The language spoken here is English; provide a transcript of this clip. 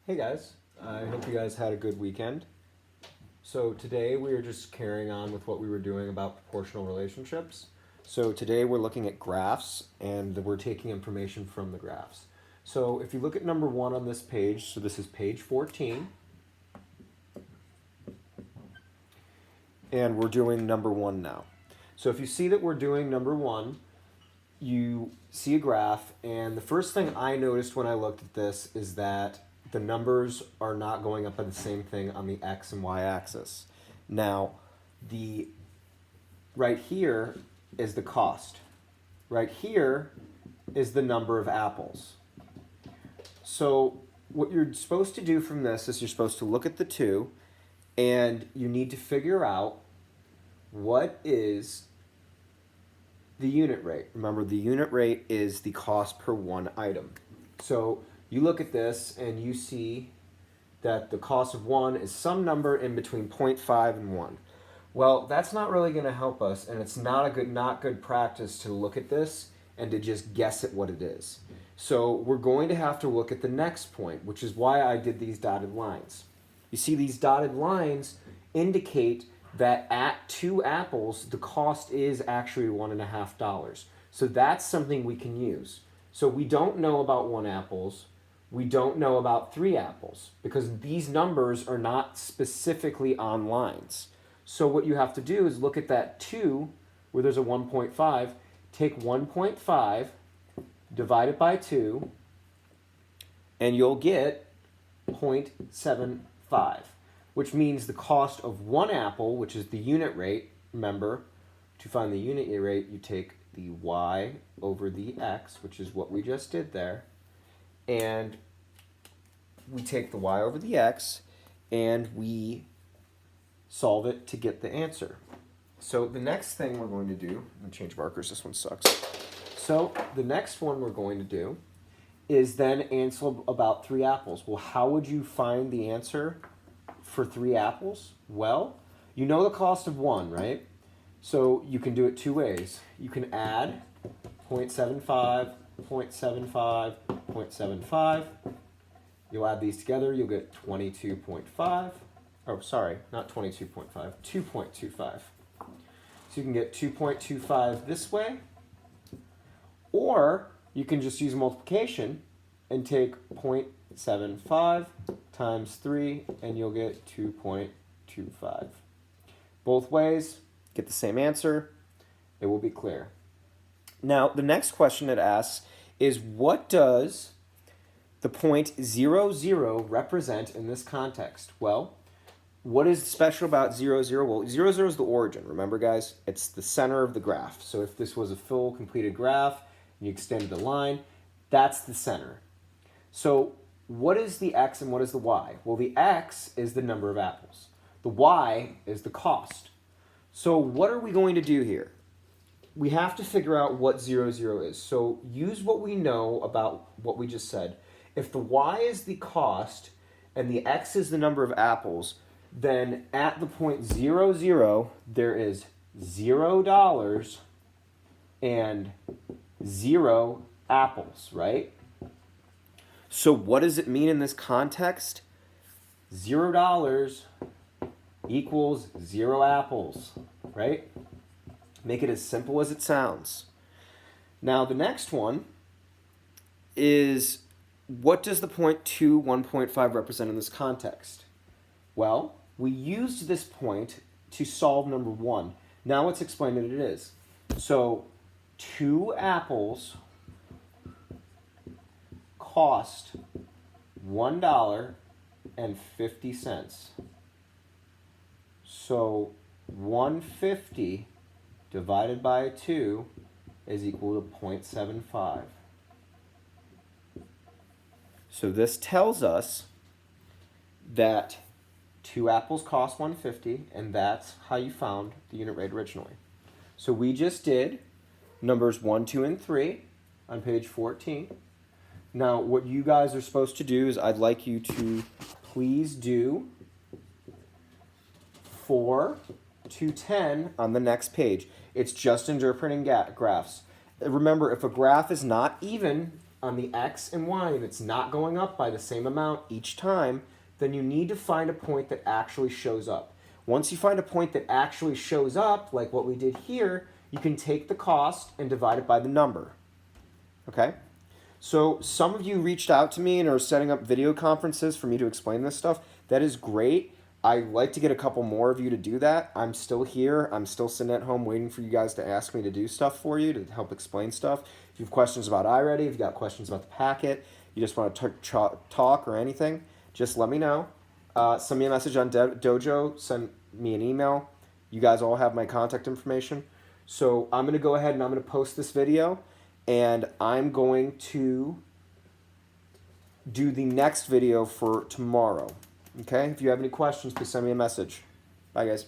Hey guys, I hope you guys had a good weekend. So today we are just carrying on with what we were doing about proportional relationships. So today we're looking at graphs and we're taking information from the graphs. So if you look at number 1 on this page, so this is page 14, and we're doing number 1 now. So if you see that we're doing number 1, you see a graph, and the first thing I noticed when I looked at this is that the numbers are not going up by the same thing on the x and y axis. Now, the right here is the cost. Right here is the number of apples. So what you're supposed to do from this is you're supposed to look at the two, and you need to figure out what is the unit rate. Remember, the unit rate is the cost per one item. So you look at this and you see that the cost of 1 is some number in between 0.5 and 1. Well, that's not really going to help us, and it's not good practice to look at this and to just guess at what it is. So we're going to have to look at the next point, which is why I did these dotted lines. You see, these dotted lines indicate that at 2 apples, the cost is actually $1.50. So that's something we can use. So we don't know about 1 apples. We don't know about 3 apples because these numbers are not specifically on lines. So what you have to do is look at that 2 where there's a 1.5, take 1.5, divide it by 2, and you'll get 0.75, which means the cost of 1 apple, which is the unit rate. Remember, to find the unit rate, you take the y over the x, which is what we just did there, and we take the y over the x, and we solve it to get the answer. So the next thing we're going to do, I'm going to change markers, this one sucks. So the next one we're going to do is then answer about 3 apples. Well, how would you find the answer for 3 apples? Well, you know the cost of 1, right? So you can do it 2 ways. You can add 0.75, 0.75, 0.75. You'll add these together, you'll get 22.5. Oh, sorry, not 22.5, 2.25. So you can get 2.25 this way, or you can just use multiplication and take 0.75 times 3, and you'll get 2.25. Both ways, get the same answer. It will be clear. Now, the next question it asks is, what does the point 0, 0 represent in this context? Well, what is special about 0, 0? Well, 0, 0 is the origin. Remember, guys? It's the center of the graph. So if this was a full completed graph, and you extended the line, that's the center. So what is the x and what is the y? Well, the x is the number of apples. The y is the cost. So what are we going to do here? We have to figure out what 0, 0 is. So use what we know about what we just said. If the y is the cost and the x is the number of apples, then at the point 0, 0, there is $0 and 0 apples, right? So what does it mean in this context? $0 equals 0 apples, right? Make it as simple as it sounds. Now the next one is, what does the point 2, 1.5 represent in this context? Well, we used this point to solve number 1. Now let's explain what it is. So 2 apples cost $1.50. So 150 divided by 2 is equal to 0.75. So this tells us that 2 apples cost 150, and that's how you found the unit rate originally. So we just did numbers 1, 2, and 3 on page 14. Now, what you guys are supposed to do is I'd like you to please do 4 to 10 on the next page. It's just interpreting graphs. Remember, if a graph is not even, on the x and y and it's not going up by the same amount each time, then you need to find a point that actually shows up. Once you find a point that actually shows up, like what we did here, you can take the cost and divide it by the number. Okay? So some of you reached out to me and are setting up video conferences for me to explain this stuff. That is great. I'd like to get a couple more of you to do that. I'm still here. I'm still sitting at home waiting for you guys to ask me to do stuff for you, to help explain stuff. If you have questions about iReady, if you've got questions about the packet, you just want to talk or anything, just let me know. Send me a message on Dojo. Send me an email. You guys all have my contact information. So I'm going to go ahead and I'm going to post this video. And I'm going to do the next video for tomorrow. Okay? If you have any questions, please send me a message. Bye, guys.